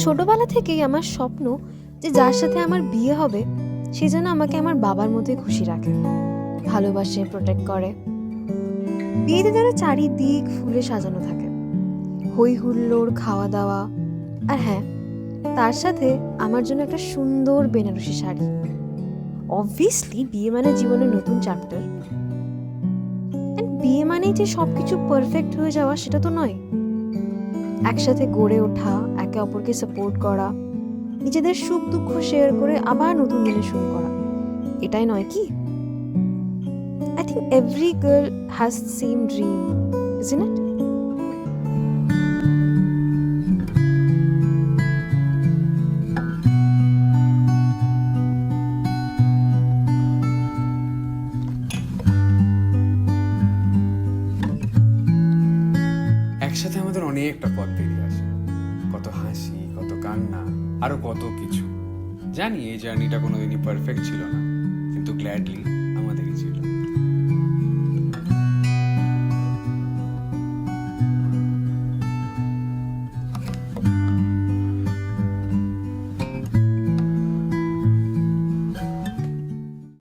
ছোটবেলা থেকেই আমার স্বপ্ন যে যার সাথে আমার বিয়ে হবে সে যেন আমাকে আমার বাবার মতোই খুশি রাখে, ভালোবাসে, প্রোটেক্ট করে। বিয়েতে যেন চারিদিক ফুলে সাজানো থাকে, হই হুল্লোড়, খাওয়া দাওয়া, আর হ্যাঁ, তার সাথে আমার জন্য একটা সুন্দর বেনারসি শাড়ি। অবভিয়াসলি বিয়ে মানে জীবনের নতুন চ্যাপ্টার। বিয়ে মানেই যে সবকিছু পারফেক্ট হয়ে যাওয়া সেটা তো নয়। একসাথে গড়ে ওঠা, একে অপরকে সাপোর্ট করা, নিজেদের সুখ দুঃখ শেয়ার করে আবার নতুন দিনে শুরু করা, এটাই নয় কি? I think every girl has same dream, isn't it? একসাথে আমাদের অনেকটা পথ পেরিয়ে আছে, কত হাসি, কত কান্না, আরো কত কিছু। জানি এই জার্নিটা কোনোদিনই পারফেক্ট ছিল না, কিন্তু গ্ল্যাডলি আমাদেরই ছিল।